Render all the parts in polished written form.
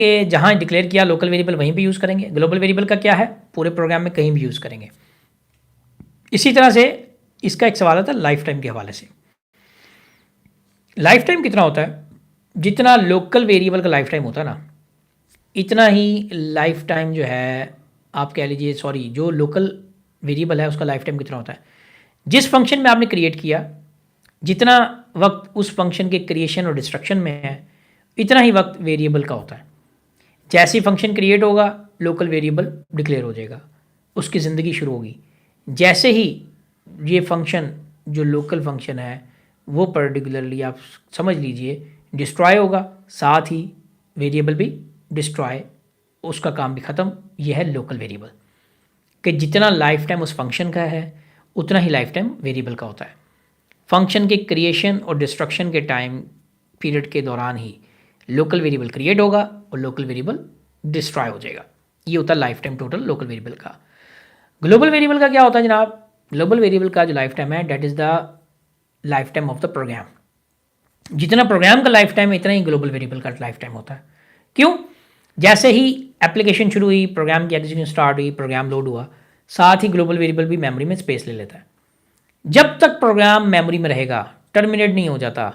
कि जहाँ डिक्लेयर किया लोकल वेरिएबल वहीं पे यूज़ करेंगे। ग्लोबल वेरिएबल का क्या है, पूरे प्रोग्राम में कहीं भी यूज़ करेंगे। इसी तरह से इसका एक सवाल आता है लाइफ टाइम के हवाले से। लाइफ टाइम कितना होता है, जितना लोकल वेरिएबल का लाइफ टाइम होता है ना, इतना ही लाइफ टाइम जो है, आप कह लीजिए सॉरी, जो लोकल वेरिएबल है उसका लाइफ टाइम कितना होता है। जिस फंक्शन में आपने क्रिएट किया, जितना वक्त उस फंक्शन के क्रिएशन और डिस्ट्रक्शन में है, इतना ही वक्त वेरिएबल का होता है। जैसे ही फंक्शन क्रिएट होगा, लोकल वेरिएबल डिक्लेयर हो जाएगा, उसकी ज़िंदगी शुरू होगी। जैसे ही ये फंक्शन जो लोकल फंक्शन है वो पर्टिकुलरली आप समझ लीजिए डिस्ट्रॉय होगा, साथ ही वेरिएबल भी डिस्ट्रॉय, उसका काम भी ख़त्म। यह है लोकल वेरिएबल, कि जितना लाइफ टाइम उस फंक्शन का है उतना ही लाइफ टाइम वेरिएबल का होता है। फंक्शन के क्रिएशन और डिस्ट्रक्शन के टाइम पीरियड के दौरान ही लोकल वेरिएबल क्रिएट होगा और लोकल वेरिएबल डिस्ट्रॉय हो जाएगा। ये होता है life time total local variable का। ग्लोबल वेरिएबल का क्या होता है जनाब, ग्लोबल वेरिएबल का जो लाइफ टाइम है that is the life time of the program. जितना प्रोग्राम का लाइफ टाइम है इतना ही ग्लोबल वेरिएबल का लाइफ टाइम होता है। क्यों, जैसे ही एप्लीकेशन शुरू हुई, प्रोग्राम की एग्जीक्यूशन स्टार्ट हुई, प्रोग्राम लोड हुआ, साथ ही ग्लोबल वेरिएबल भी मेमोरी में स्पेस ले लेता है। जब तक प्रोग्राम मेमोरी में रहेगा, टर्मिनेट नहीं हो जाता,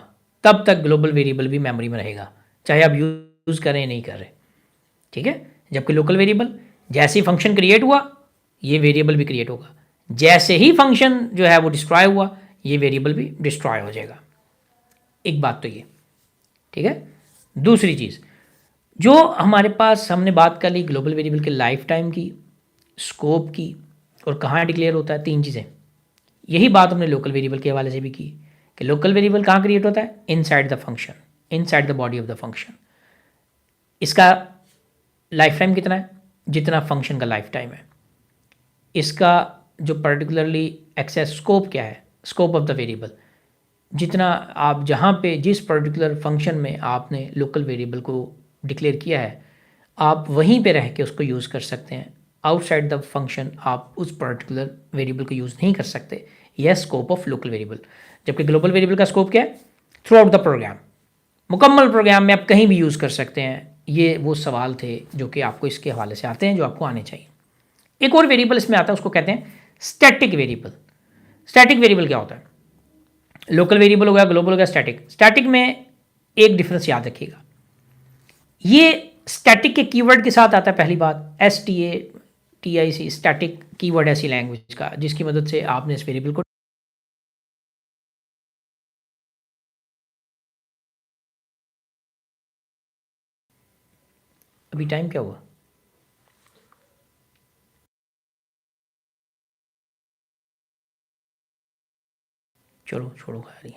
तब तक ग्लोबल वेरिएबल भी मेमोरी में रहेगा, चाहे आप यूज़ करें या नहीं कर रहे। ठीक है, जबकि लोकल वेरिएबल जैसे ही फंक्शन क्रिएट हुआ ये वेरिएबल भी क्रिएट होगा, जैसे ही फंक्शन जो है वो डिस्ट्रॉय हुआ ये वेरिएबल भी डिस्ट्रॉय हो जाएगा। एक बात तो ये, ठीक है। दूसरी चीज़ जो हमारे पास, हमने बात कर ली ग्लोबल वेरिएबल के लाइफ टाइम की, स्कोप की, और कहाँ डिक्लेयर होता है, तीन चीज़ें। यही बात हमने लोकल वेरिएबल के हवाले से भी की कि लोकल वेरिएबल कहाँ क्रिएट होता है, inside the function, inside the body of the function. इसका लाइफ टाइम कितना है, जितना फंक्शन का लाइफ टाइम है। इसका जो पर्टिकुलरली एक्सेस स्कोप क्या है, स्कोप ऑफ द वेरिएबल, जितना आप जहाँ पे जिस पर्टिकुलर फंक्शन में आपने लोकल वेरिएबल को डिक्लेयर किया है, आप वहीं पे रह के उसको यूज़ कर सकते हैं। आउटसाइड द फंक्शन आप उस पर्टिकुलर वेरिएबल को यूज़ नहीं कर सकते। यह स्कोप ऑफ लोकल वेरिएबल। जबकि ग्लोबल वेरिएबल का स्कोप क्या है, थ्रू आउट द प्रोग्राम, मुकम्मल प्रोग्राम में आप कहीं भी यूज़ कर सकते हैं। ये वो सवाल थे जो कि आपको इसके हवाले से आते हैं, जो आपको आने चाहिए। एक और वेरिएबल इसमें आता है, उसको कहते हैं स्टैटिक वेरिएबल। स्टैटिक वेरिएबल क्या होता है, लोकल वेरिएबल हो गया, ग्लोबल हो गया, स्टैटिक। स्टैटिक में एक डिफरेंस याद रखिएगा, ये स्टैटिक के कीवर्ड के साथ आता है। पहली बात, STATIC, स्टैटिक कीवर्ड ऐसी लैंग्वेज का जिसकी मदद से आपने इस वेरिएबल को, अभी टाइम क्या हुआ, चलो छोड़ो खैर।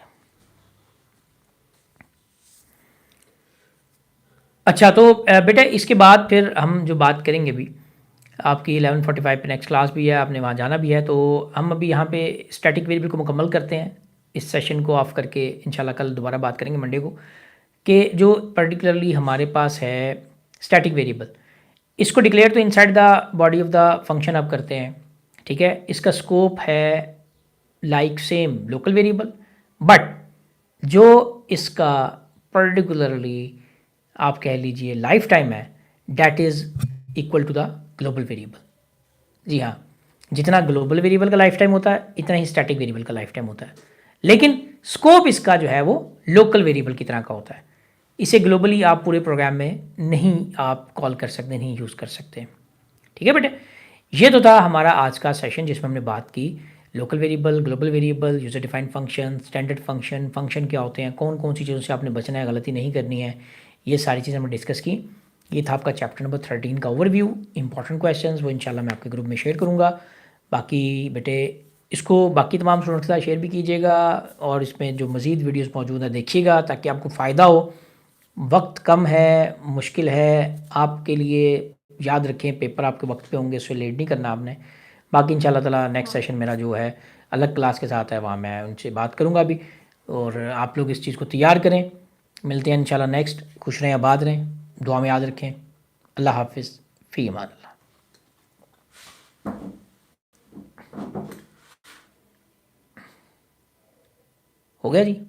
अच्छा तो बेटा इसके बाद फिर हम जो बात करेंगे भी, आपकी 11:45 पे नेक्स्ट क्लास भी है, आपने वहाँ जाना भी है, तो हम अभी यहाँ पे स्टैटिक वेरिएबल को मुकम्मल करते हैं। इस सेशन को ऑफ करके इंशाल्लाह कल दोबारा बात करेंगे मंडे को, कि जो पर्टिकुलरली हमारे पास है स्टैटिक वेरिएबल, इसको डिक्लेयर तो inside the body of the function आप करते हैं। ठीक है, इसका स्कोप है like same local variable, but जो इसका पर्टिकुलरली आप कह लीजिए लाइफ टाइम है, that is equal to the global variable. जी हाँ, जितना ग्लोबल वेरिएबल का लाइफ टाइम होता है इतना ही स्टैटिक वेरिएबल का लाइफ टाइम होता है, लेकिन स्कोप इसका जो है वो लोकल वेरिएबल की तरह का होता है। इसे ग्लोबली आप पूरे प्रोग्राम में नहीं आप कॉल कर सकते, नहीं यूज़ कर सकते। ठीक है बेटे, ये तो था हमारा आज का सेशन जिसमें हमने बात की local variable, global variable, user defined function, standard function, function क्या होते हैं, कौन कौन सी चीज़ों से आपने बचना है, गलती नहीं करनी है, ये सारी चीज़ें हमने डिस्कस की। ये था आपका चैप्टर नंबर 13 का ओवरव्यू। इंपॉर्टेंट क्वेश्चंस वो इंशाल्लाह मैं आपके ग्रुप में शेयर करूँगा। बाकी बेटे इसको बाकी तमाम स्टूडेंट्स के साथ शेयर भी कीजिएगा, और इसमें जो मज़ीद वीडियोज़ मौजूद है देखिएगा ताकि आपको फ़ायदा हो। वक्त कम है, मुश्किल है आपके लिए, याद रखें पेपर आपके वक्त पे होंगे, इससे लेट नहीं करना आपने। बाकी इंशाल्लाह ताला नेक्स्ट सेशन मेरा जो है अलग क्लास के साथ है, वहाँ मैं उनसे बात करूँगा भी, और आप लोग इस चीज़ को तैयार करें। मिलते हैं इंशाल्लाह नेक्स्ट। खुश रहें, आबाद रहें, दुआ में याद रखें। अल्लाह हाफिज़, फ़ी अमान अल्लाह। हो गया जी।